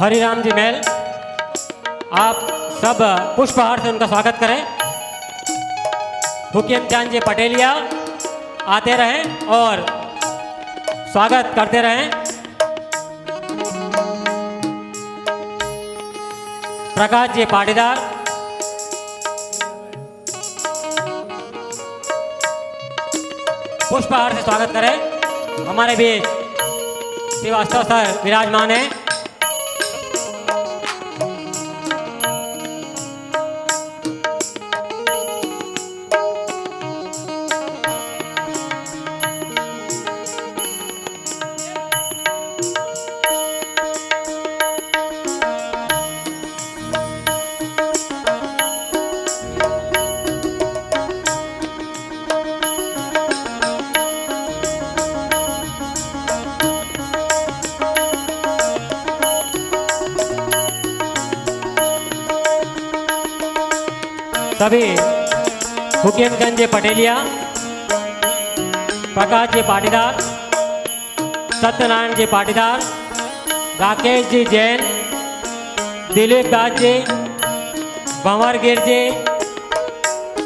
हरिराम जी महल, आप सब पुष्पहार से उनका स्वागत करें। हुकेम चंद जी पटेलिया आते रहें और स्वागत करते रहें। प्रकाश जी पाटीदार, पुष्पहार से स्वागत करें। हमारे बीच श्रीवास्तव सर विराजमान हैं। सभी हुकेमचंद जी पटेलिया, प्रकाश जी पाटीदार, सत्यनारायण जी पाटीदार, राकेश जी जैन, दिलीप दास जी, भंवर गिर जी,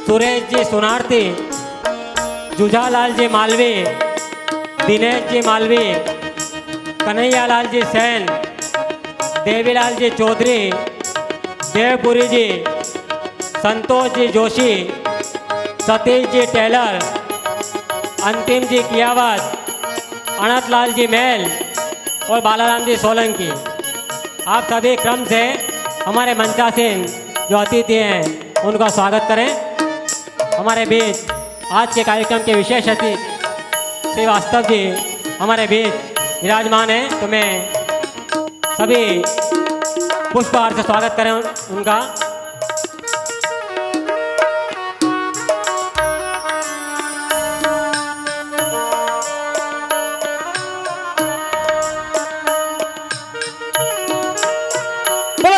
सुरेश जी सुनारती, जुझालाल जी मालवी, दिनेश जी मालवी, कन्हैयालाल जी सैन, देवीलाल जी चौधरी, देवपुरी जी, संतोष जी जोशी, सतीश जी टेलर, अंतिम जी कियावत, अनंतलाल जी महल और बालाराम जी सोलंकी, आप सभी क्रम से हमारे मंचासीन जो अतिथि हैं उनका स्वागत करें। हमारे बीच आज के कार्यक्रम के विशेष अतिथि श्रीवास्तव जी हमारे बीच विराजमान हैं, तो मैं सभी पुष्पहार से स्वागत करें उनका।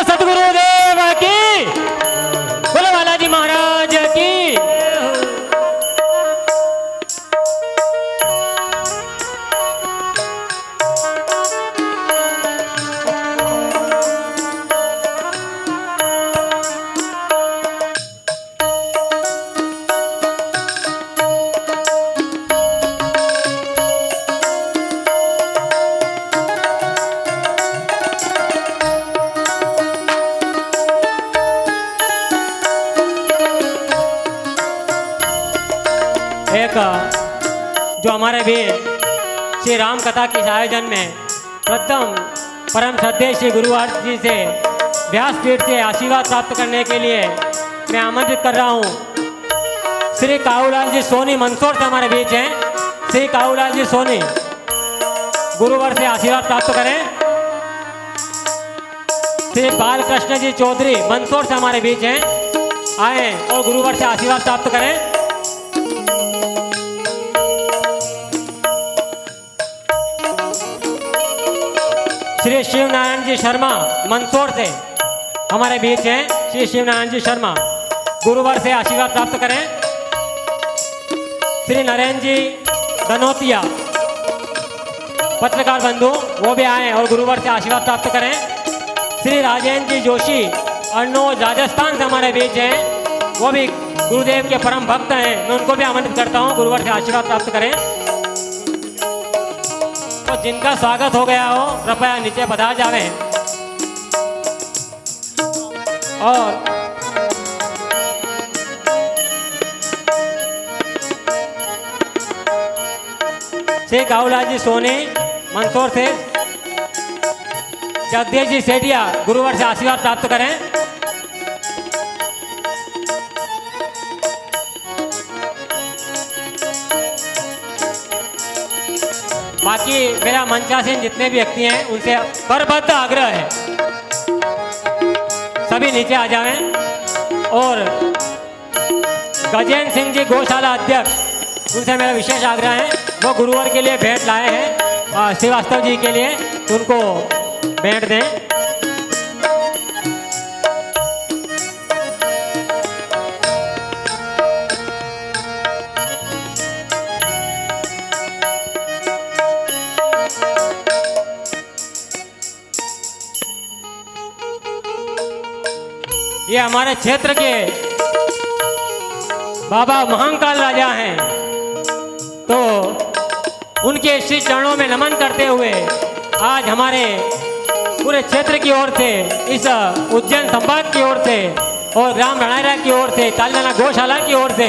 सतगुरुदेव की, बोलो बालाजी महाराज की। एक जो हमारे भी श्री राम कथा के इस आयोजन में प्रथम परम श्रद्धेय श्री गुरुवार जी से व्यासपीठ से आशीर्वाद प्राप्त करने के लिए मैं आमंत्रित कर रहा हूँ। श्री काऊलाल जी सोनी मंदसौर से हमारे बीच हैं। श्री काऊलाल जी सोनी गुरुवार से आशीर्वाद प्राप्त करें। श्री बालकृष्ण जी चौधरी मंदसौर से हमारे बीच हैं, आए और गुरुवार से आशीर्वाद प्राप्त करें। श्री शिवनारायण जी शर्मा मंदसौर से हमारे बीच हैं। श्री शिवनारायण जी शर्मा गुरुवार से आशीर्वाद प्राप्त करें। श्री नरेंद्र जी धनोतिया पत्रकार बंधु वो भी आए और गुरुवार से आशीर्वाद प्राप्त करें। श्री राजेंद्र जी जोशी अर्नोज राजस्थान से हमारे बीच हैं, वो भी गुरुदेव के परम भक्त हैं। मैं उनको भी आमंत्रित करता हूँ गुरुवार से आशीर्वाद प्राप्त करें। तो जिनका स्वागत हो गया हो कृपया नीचे पधार जावें। और श्री काऊलाल जी सोनी मंदसौर से, जगदीश जी सेठिया गुरुवार से आशीर्वाद प्राप्त करें। बाकी मेरा मंचासीन जितने भी व्यक्ति हैं उनसे करबद्ध आग्रह है सभी नीचे आ जाएं। और गजेंद्र सिंह जी गौशाला अध्यक्ष, उनसे मेरा विशेष आग्रह है, वो गुरुवार के लिए भेंट लाए हैं श्रीवास्तव जी के लिए, उनको भेंट दें। ये हमारे क्षेत्र के बाबा महाकाल राजा हैं, तो उनके श्री चरणों में नमन करते हुए आज हमारे पूरे क्षेत्र की ओर से, इस उज्जैन संभाग की ओर से और राम रणायरा की ओर से, तालगाना गौशाला की ओर से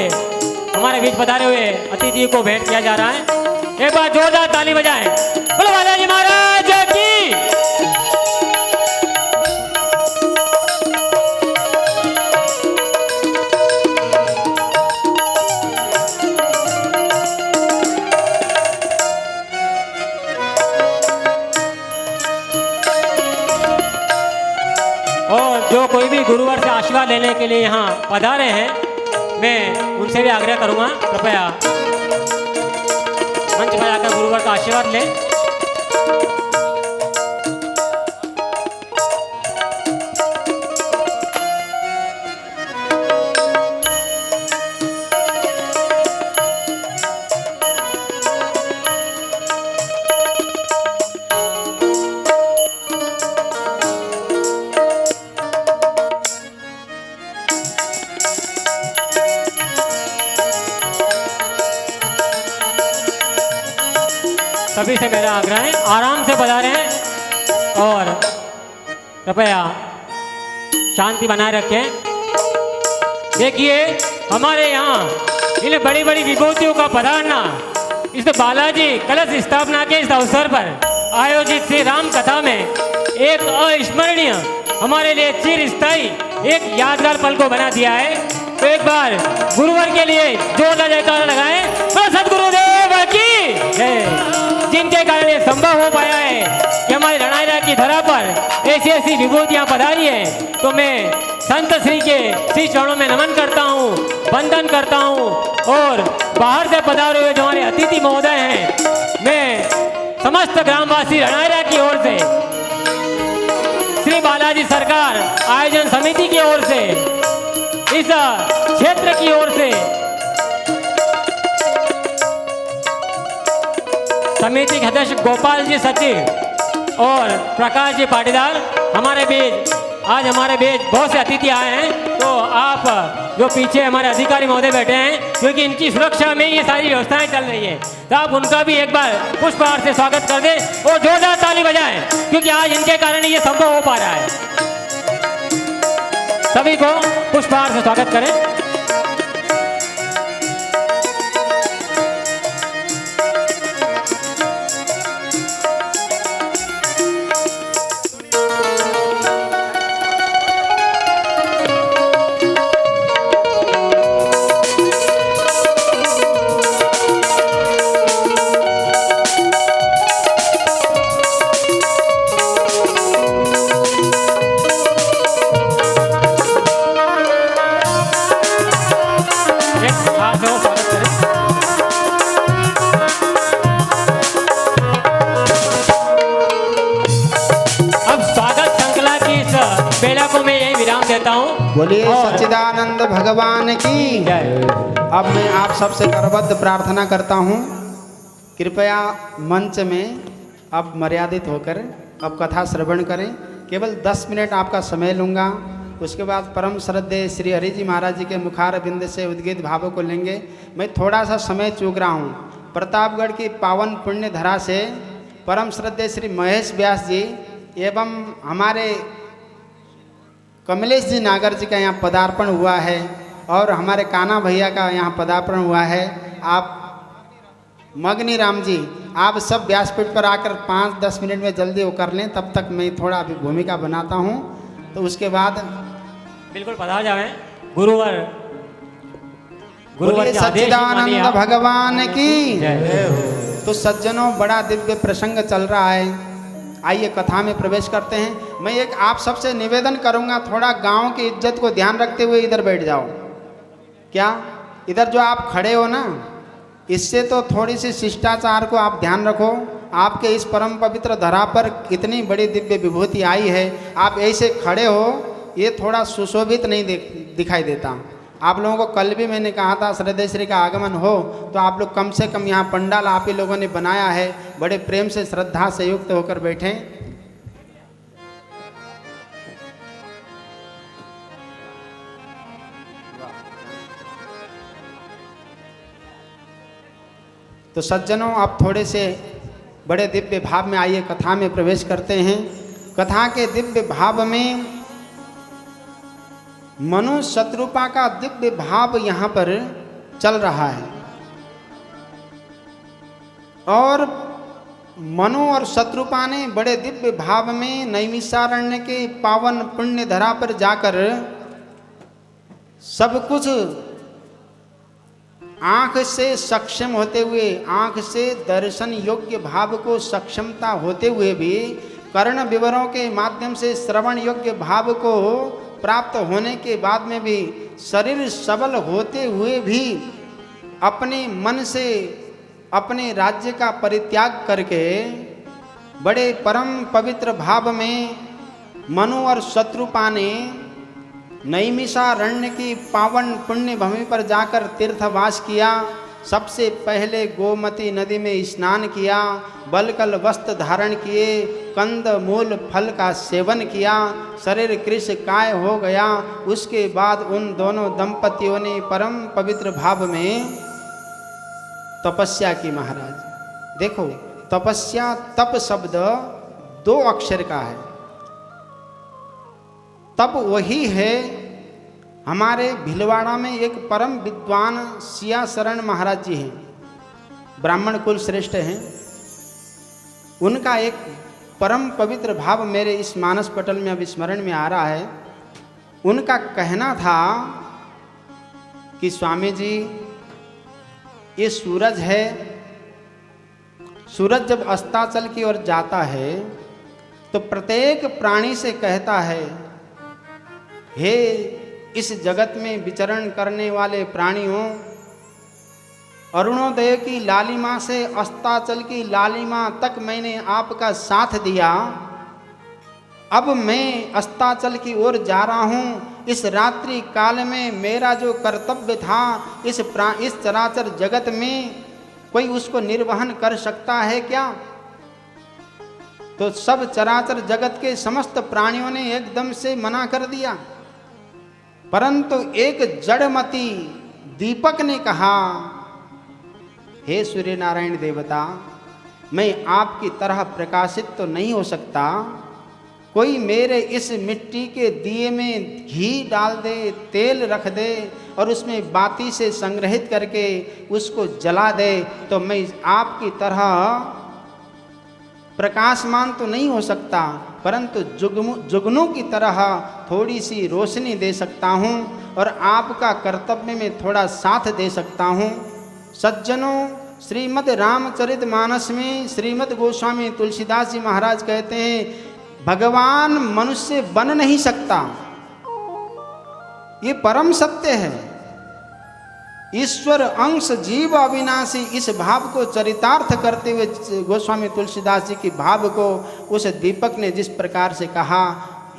हमारे बीच पधारे हुए अतिथि को भेंट किया जा रहा है। एक बार जोरदार ताली बजाएं। बोलो बालाजी महाराज की। और जो कोई भी गुरुवर से आशीर्वाद लेने के लिए यहाँ पधारे हैं, मैं उनसे भी आग्रह करूँगा कृपया मंच पर आकर गुरुवर का आशीर्वाद लें। सभी से मेरा आग्रह है, आराम से पधारें और कृपया शांति बनाए रखें। देखिए, हमारे यहाँ इन बड़ी बड़ी विभूतियों का पधारना, इस बालाजी कलश स्थापना के इस अवसर पर आयोजित श्री राम कथा में एक अविस्मरणीय, हमारे लिए चिरस्थायी एक यादगार पल को बना दिया है। तो एक बार गुरुवर के लिए जोरदार जयकारा लगाएं। सद्गुरुदेव की जय। जिनके कारण ये संभव हो पाया है कि हमारी रणायरा की धरा पर ऐसी ऐसी विभूतियाँ पधारी हैं, तो मैं संत श्री के श्री चरणों में नमन करता हूँ, वंदन करता हूँ। और बाहर से पधारे हुए जो हमारे अतिथि महोदय हैं, मैं समस्त ग्रामवासी रणायरा की ओर से, श्री बालाजी सरकार आयोजन समिति की ओर से, इस क्षेत्र की ओर से, समिति के अध्यक्ष गोपाल जी सचिव और प्रकाश जी पाटीदार हमारे बीच, आज हमारे बीच बहुत से अतिथि आए हैं। तो आप जो पीछे हमारे अधिकारी महोदय बैठे हैं, क्योंकि इनकी सुरक्षा में ये सारी व्यवस्थाएं चल रही है, तो आप उनका भी एक बार पुष्पहार से स्वागत कर दें और जोरदार ताली बजाएं, क्योंकि आज इनके कारण ये संभव हो पा रहा है। सभी को पुष्पहार से स्वागत करें। बोलिए सच्चिदानंद भगवान की। अब मैं आप सबसे करबद्ध प्रार्थना करता हूँ, कृपया मंच में अब मर्यादित होकर अब कथा श्रवण करें। केवल 10 मिनट आपका समय लूँगा। उसके बाद परम श्रद्धेय श्री हरि जी महाराज जी के मुखार बिंद से उद्गीत भावों को लेंगे। मैं थोड़ा सा समय चूक रहा हूँ। प्रतापगढ़ की पावन पुण्य धरा से परम श्रद्धेय श्री महेश व्यास जी एवं हमारे कमलेश जी नागर जी का यहाँ पदार्पण हुआ है और हमारे काना भैया का यहाँ पदार्पण हुआ है। आप मगनी राम जी, आप सब व्यासपीठ पर आकर 5-10 मिनट में जल्दी वो कर लें, तब तक मैं थोड़ा अभी भूमिका बनाता हूँ। तो उसके बाद बिल्कुल पधार जाए गुरुवर। बोलिए सच्चिदानंद भगवान की। तो सज्जनों, बड़ा दिव्य प्रसंग चल रहा है। आइए कथा में प्रवेश करते हैं। मैं एक आप सबसे निवेदन करूंगा, थोड़ा गांव की इज्जत को ध्यान रखते हुए इधर बैठ जाओ। क्या इधर जो आप खड़े हो ना, इससे तो थोड़ी सी शिष्टाचार को आप ध्यान रखो। आपके इस परम पवित्र धरा पर कितनी बड़ी दिव्य विभूति आई है, आप ऐसे खड़े हो, ये थोड़ा सुशोभित नहीं दिखाई देता। आप लोगों को कल भी मैंने कहा था, श्रद्धेय श्री का आगमन हो तो आप लोग कम से कम यहाँ पंडाल आप ही लोगों ने बनाया है, बड़े प्रेम से श्रद्धा से युक्त होकर बैठें। तो सज्जनों अब थोड़े से बड़े दिव्य भाव में आइए कथा में प्रवेश करते हैं। कथा के दिव्य भाव में मनु शत्रुपा का दिव्य भाव यहाँ पर चल रहा है और मनु और शत्रुपा ने बड़े दिव्य भाव में नैमिषारण्य के पावन पुण्य धरा पर जाकर सब कुछ आंख से सक्षम होते हुए, आंख से दर्शन योग्य भाव को सक्षमता होते हुए भी, कर्ण विवरों के माध्यम से श्रवण योग्य भाव को प्राप्त होने के बाद में भी, शरीर सबल होते हुए भी अपने मन से अपने राज्य का परित्याग करके बड़े परम पवित्र भाव में मनु और शत्रुपा ने नैमिषारण्य की पावन पुण्य भूमि पर जाकर तीर्थवास किया। सबसे पहले गोमती नदी में स्नान किया, बलकल वस्त्र धारण किए, कंद मूल फल का सेवन किया, शरीर कृश काय हो गया। उसके बाद उन दोनों दंपतियों ने परम पवित्र भाव में तपस्या की। महाराज देखो, तपस्या, तप शब्द 2 अक्षर का है। तप वही है। हमारे भिलवाड़ा में एक परम विद्वान सिया शरण महाराज जी हैं, ब्राह्मण कुल श्रेष्ठ हैं। उनका एक परम पवित्र भाव मेरे इस मानस पटल में अब स्मरण में आ रहा है। उनका कहना था कि स्वामी जी, ये सूरज है, सूरज जब अस्ताचल की ओर जाता है तो प्रत्येक प्राणी से कहता है, हे इस जगत में विचरण करने वाले प्राणियों, अरुणोदय की लालिमा से अस्ताचल की लालिमा तक मैंने आपका साथ दिया। अब मैं अस्ताचल की ओर जा रहा हूँ। इस रात्रि काल में मेरा जो कर्तव्य था इस चराचर जगत में कोई उसको निर्वहन कर सकता है क्या? तो सब चराचर जगत के समस्त प्राणियों ने एकदम से मना कर दिया, परंतु एक जड़मती दीपक ने कहा, हे सूर्य नारायण देवता, मैं आपकी तरह प्रकाशित तो नहीं हो सकता, कोई मेरे इस मिट्टी के दिए में घी डाल दे, तेल रख दे और उसमें बाती से संग्रहित करके उसको जला दे तो मैं आपकी तरह प्रकाशमान तो नहीं हो सकता, परंतु जुगनू की तरह थोड़ी सी रोशनी दे सकता हूँ और आपका कर्तव्य में थोड़ा साथ दे सकता हूँ। सज्जनों, श्रीमद् रामचरितमानस में श्रीमद् गोस्वामी तुलसीदास जी महाराज कहते हैं, भगवान मनुष्य बन नहीं सकता, ये परम सत्य है। ईश्वर अंश जीव अविनाशी, इस भाव को चरितार्थ करते हुए गोस्वामी तुलसीदास जी की भाव को उस दीपक ने जिस प्रकार से कहा,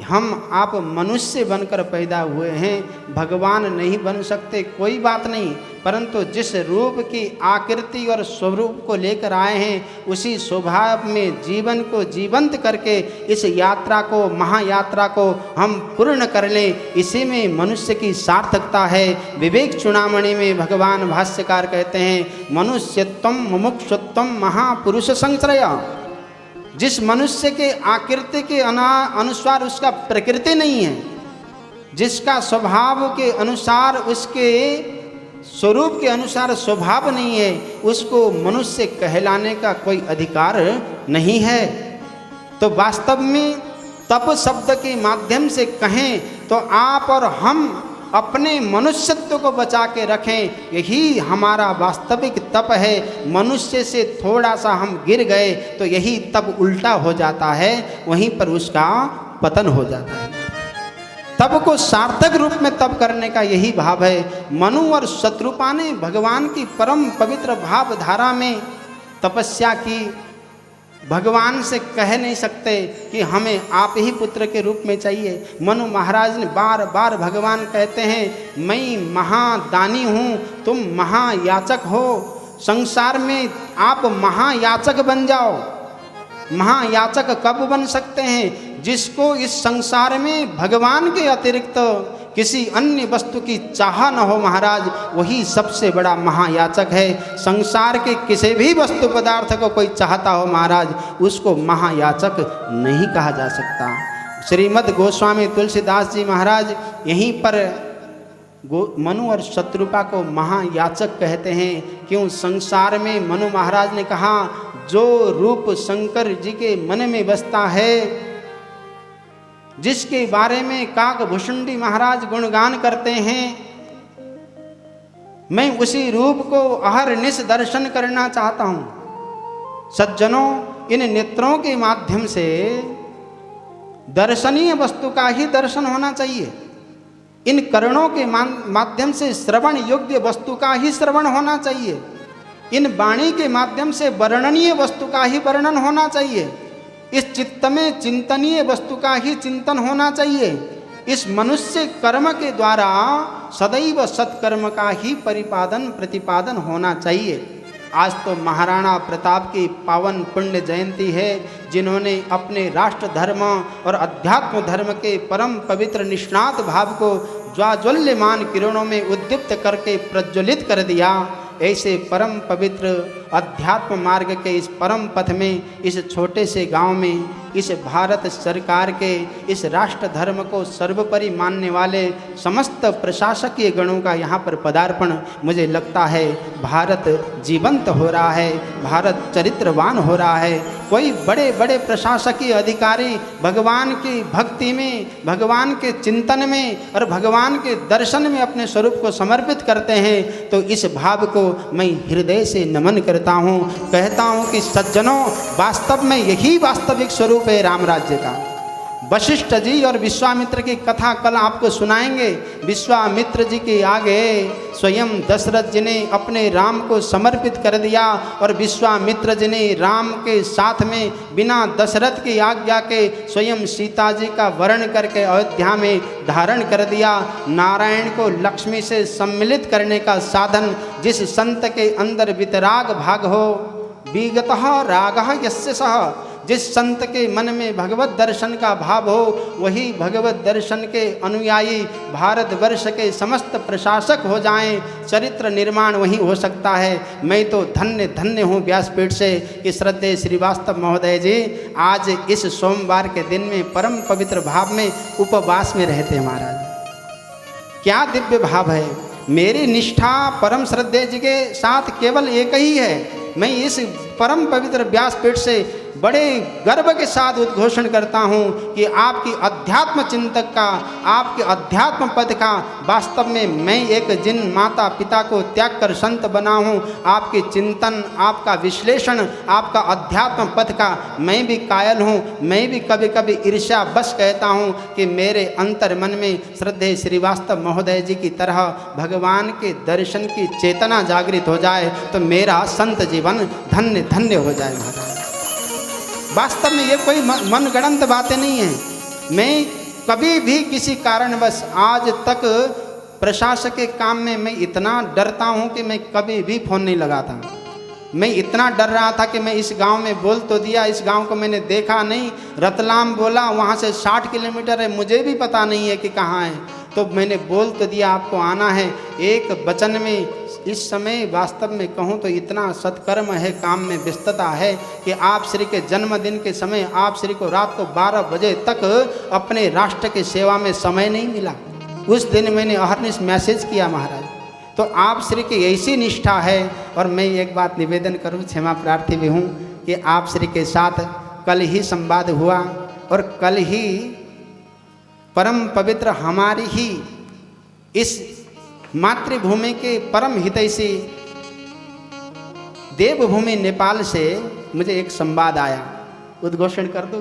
हम आप मनुष्य बनकर पैदा हुए हैं, भगवान नहीं बन सकते, कोई बात नहीं, परंतु जिस रूप की आकृति और स्वरूप को लेकर आए हैं उसी स्वभाव में जीवन को जीवंत करके इस यात्रा को, महायात्रा को हम पूर्ण कर लें, इसी में मनुष्य की सार्थकता है। विवेक चूड़ामणि में भगवान भाष्यकार कहते हैं, मनुष्यत्वम मुमुक्षुत्वम महापुरुष संश्रय। जिस मनुष्य के आकृति के अनुसार उसका प्रकृति नहीं है, जिसका स्वभाव के अनुसार, उसके स्वरूप के अनुसार स्वभाव नहीं है, उसको मनुष्य कहलाने का कोई अधिकार नहीं है। तो वास्तव में तप शब्द के माध्यम से कहें तो आप और हम अपने मनुष्यत्व को बचा के रखें, यही हमारा वास्तविक तप है। मनुष्य से थोड़ा सा हम गिर गए तो यही तप उल्टा हो जाता है, वहीं पर उसका पतन हो जाता है। तप को सार्थक रूप में तप करने का यही भाव है। मनु और शत्रुपा ने भगवान की परम पवित्र भाव धारा में तपस्या की। भगवान से कह नहीं सकते कि हमें आप ही पुत्र के रूप में चाहिए। मनु महाराज ने बार बार भगवान कहते हैं, मैं महादानी हूँ, तुम महायाचक हो, संसार में आप महायाचक बन जाओ। महायाचक कब बन सकते हैं? जिसको इस संसार में भगवान के अतिरिक्त किसी अन्य वस्तु की चाह न हो महाराज, वही सबसे बड़ा महायाचक है। संसार के किसी भी वस्तु पदार्थ को कोई चाहता हो महाराज, उसको महायाचक नहीं कहा जा सकता। श्रीमद् गोस्वामी तुलसीदास जी महाराज यहीं पर मनु और शत्रुपा को महायाचक कहते हैं। क्यों? संसार में मनु महाराज ने कहा, जो रूप शंकर जी के मन में बसता है, जिसके बारे में काकभूषुंडी महाराज गुणगान करते हैं, मैं उसी रूप को अहरनिश दर्शन करना चाहता हूं। सज्जनों, इन नेत्रों के माध्यम से दर्शनीय वस्तु का ही दर्शन होना चाहिए। इन कर्णों के माध्यम से श्रवण योग्य वस्तु का ही श्रवण होना चाहिए। इन वाणी के माध्यम से वर्णनीय वस्तु का ही वर्णन होना चाहिए। इस चित्त में चिंतनीय वस्तु का ही चिंतन होना चाहिए। इस मनुष्य कर्म के द्वारा सदैव सत्कर्म का ही प्रतिपादन होना चाहिए। आज तो महाराणा प्रताप की पावन पुण्य जयंती है, जिन्होंने अपने राष्ट्र धर्म और अध्यात्म धर्म के परम पवित्र निष्णात भाव को ज्वाज्वल्यमान किरणों में उद्दीप्त करके प्रज्वलित कर दिया। ऐसे परम पवित्र अध्यात्म मार्ग के इस परम पथ में, इस छोटे से गांव में, इस भारत सरकार के इस राष्ट्र धर्म को सर्वोपरि मानने वाले समस्त प्रशासकीय गणों का यहाँ पर पदार्पण, मुझे लगता है भारत जीवंत हो रहा है, भारत चरित्रवान हो रहा है। कोई बड़े बड़े प्रशासकीय अधिकारी भगवान की भक्ति में, भगवान के चिंतन में और भगवान के दर्शन में अपने स्वरूप को समर्पित करते हैं, तो इस भाव को मैं हृदय से नमन करता हूँ। कहता हूँ कि सज्जनों, वास्तव में यही वास्तविक स्वरूप है राम राज्य का। वशिष्ठ जी और विश्वामित्र की कथा कल आपको सुनाएंगे। विश्वामित्र जी के आगे स्वयं दशरथ जी ने अपने राम को समर्पित कर दिया और विश्वामित्र जी ने राम के साथ में बिना दशरथ की आज्ञा के स्वयं सीता जी का वर्ण करके अयोध्या में धारण कर दिया। नारायण को लक्ष्मी से सम्मिलित करने का साधन, जिस संत के अंदर वितराग भाग हो, विगतः रागः यस्य सः, जिस संत के मन में भगवत दर्शन का भाव हो, वही भगवत दर्शन के अनुयायी भारतवर्ष के समस्त प्रशासक हो जाएं। चरित्र निर्माण वही हो सकता है। मैं तो धन्य धन्य हूँ व्यासपीठ से कि श्रद्धेय श्रीवास्तव महोदय जी आज इस सोमवार के दिन में परम पवित्र भाव में उपवास में रहते हैं। महाराज, क्या दिव्य भाव है। मेरी निष्ठा परम श्रद्धेय जी के साथ केवल एक ही है। मैं इस परम पवित्र व्यासपीठ से बड़े गर्व के साथ उद्घोषण करता हूँ कि आपकी अध्यात्म चिंतक का, आपके अध्यात्म पद का वास्तव में मैं एक जिन माता पिता को त्याग कर संत बना हूँ, आपके चिंतन, आपका विश्लेषण, आपका अध्यात्म पद का मैं भी कायल हूँ। मैं भी कभी कभी ईर्ष्या बस कहता हूँ कि मेरे अंतर मन में श्रद्धेय श्रीवास्तव महोदय जी की तरह भगवान के दर्शन की चेतना जागृत हो जाए तो मेरा संत जीवन धन्य धन्य हो जाए। महाराज, वास्तव में ये कोई मनगढ़ंत बातें नहीं हैं। मैं कभी भी किसी कारणवश आज तक प्रशासक के काम में मैं इतना डरता हूँ कि मैं कभी भी फ़ोन नहीं लगाता। मैं इतना डर रहा था कि मैं इस गांव में बोल तो दिया, इस गांव को मैंने देखा नहीं। रतलाम बोला, वहाँ से 60 किलोमीटर है, मुझे भी पता नहीं है कि कहाँ है, तो मैंने बोल तो दिया आपको आना है। एक वचन में इस समय वास्तव में कहूँ तो इतना सत्कर्म है, काम में व्यस्तता है कि आप श्री के जन्मदिन के समय आप श्री को रात को 12 बजे तक अपने राष्ट्र की सेवा में समय नहीं मिला। उस दिन मैंने अहरनिश मैसेज किया महाराज। तो आप श्री की ऐसी निष्ठा है। और मैं एक बात निवेदन करूं, क्षमा प्रार्थी भी हूं कि आप श्री के साथ कल ही संवाद हुआ और कल ही परम पवित्र हमारी ही इस मातृभूमि के परम हितैषी देवभूमि नेपाल से मुझे एक संवाद आया। उद्घोषण कर दो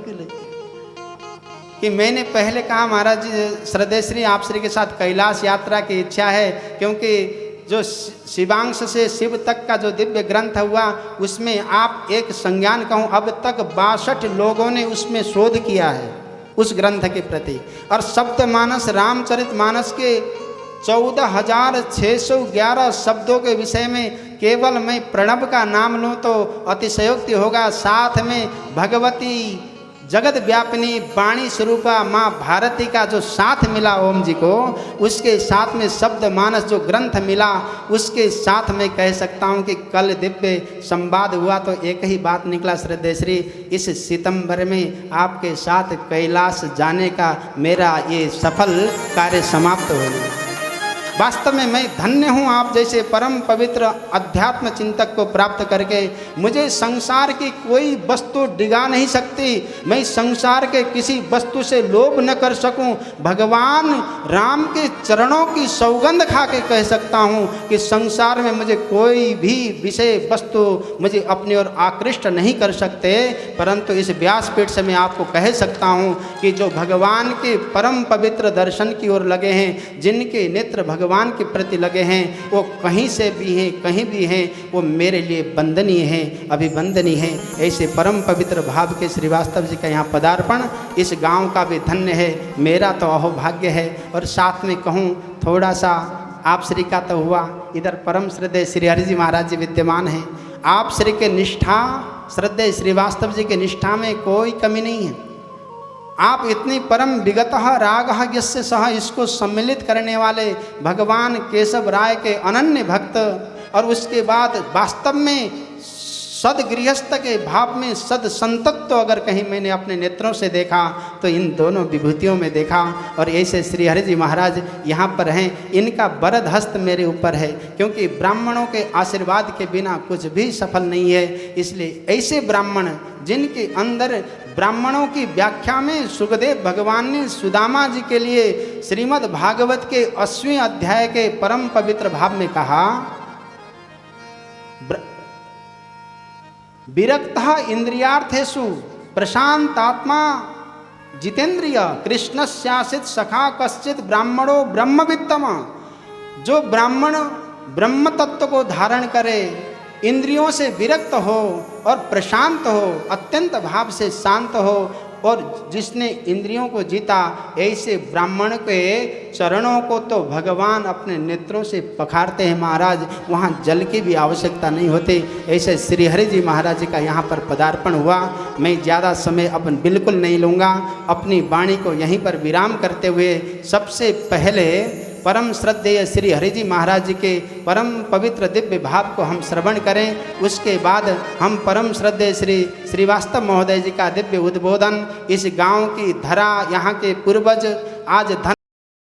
कि मैंने पहले कहा महाराज श्रद्धेय श्री आप श्री के साथ कैलाश यात्रा की इच्छा है, क्योंकि जो शिवांश से शिव तक का जो दिव्य ग्रंथ हुआ उसमें आप एक संज्ञान कहूँ, अब तक 62 लोगों ने उसमें शोध किया है उस ग्रंथ के प्रति। और सप्तमानस रामचरितमानस के 14,611 शब्दों के विषय में केवल मैं प्रणव का नाम लूँ तो अतिशयोक्ति होगा। साथ में भगवती जगत व्यापिनी वाणी स्वरूपा माँ भारती का जो साथ मिला ओम जी को, उसके साथ में शब्द मानस जो ग्रंथ मिला, उसके साथ में कह सकता हूँ कि कल दिव्य संवाद हुआ तो एक ही बात निकला श्रद्धेय श्री, इस सितंबर में आपके साथ कैलाश जाने का मेरा ये सफल कार्य समाप्त हो गया। वास्तव में मैं धन्य हूँ आप जैसे परम पवित्र अध्यात्म चिंतक को प्राप्त करके। मुझे संसार की कोई वस्तु डिगा नहीं सकती, मैं संसार के किसी वस्तु से लोभ न कर सकूं। भगवान राम के चरणों की सौगंध खा के कह सकता हूँ कि संसार में मुझे कोई भी विषय वस्तु मुझे अपनी ओर आकृष्ट नहीं कर सकते। परंतु इस व्यासपीठ से मैं आपको कह सकता हूँ कि जो भगवान के परम पवित्र दर्शन की ओर लगे हैं, जिनके नेत्र भगवान के प्रति लगे हैं, वो कहीं से भी हैं, कहीं भी हैं, वो मेरे लिए वंदनीय हैं, अभिवंदनीय हैं। ऐसे परम पवित्र भाव के श्रीवास्तव जी का यहाँ पदार्पण इस गांव का भी धन्य है, मेरा तो अहोभाग्य है। और साथ में कहूँ थोड़ा सा आप श्री का तो हुआ, इधर परम श्रद्धेय श्री हरि जी महाराज जी विद्यमान हैं। आप श्री के निष्ठा, श्रद्धेय श्रीवास्तव जी के निष्ठा में कोई कमी नहीं है। आप इतनी परम विगतः रागः यस्य सह, इसको सम्मिलित करने वाले भगवान केशव राय के अनन्य भक्त, और उसके बाद वास्तव में सद गृहस्थ के भाव में सद संतत्व अगर कहीं मैंने अपने नेत्रों से देखा तो इन दोनों विभूतियों में देखा। और ऐसे श्री हरि जी महाराज यहाँ पर हैं, इनका वरद हस्त मेरे ऊपर है, क्योंकि ब्राह्मणों के आशीर्वाद के बिना कुछ भी सफल नहीं है। इसलिए ऐसे ब्राह्मण जिनके अंदर ब्राह्मणों की व्याख्या में सुखदेव भगवान ने सुदामा जी के लिए श्रीमद् भागवत के 80वें अध्याय के परम पवित्र भाव में कहा, विरक्तः इंद्रियार्थेषु प्रशांतात्मा जितेंद्रिय कृष्णस्यासित सखा कश्चित ब्राह्मणो ब्रह्मवित्तम। जो ब्राह्मण ब्रह्म तत्व को धारण करे, इंद्रियों से विरक्त हो और प्रशांत हो, अत्यंत भाव से शांत हो, और जिसने इंद्रियों को जीता, ऐसे ब्राह्मण के चरणों को तो भगवान अपने नेत्रों से पखारते हैं महाराज, वहाँ जल की भी आवश्यकता नहीं होती। ऐसे श्री हरि जी महाराज जी का यहाँ पर पदार्पण हुआ। मैं ज़्यादा समय अपन बिल्कुल नहीं लूँगा, अपनी वाणी को यहीं पर विराम करते हुए सबसे पहले परम श्रद्धेय श्री हरि जी महाराज जी के परम पवित्र दिव्य भाव को हम श्रवण करें। उसके बाद हम परम श्रद्धेय श्री श्रीवास्तव महोदय जी का दिव्य उद्बोधन, इस गांव की धरा, यहाँ के पूर्वज आज धन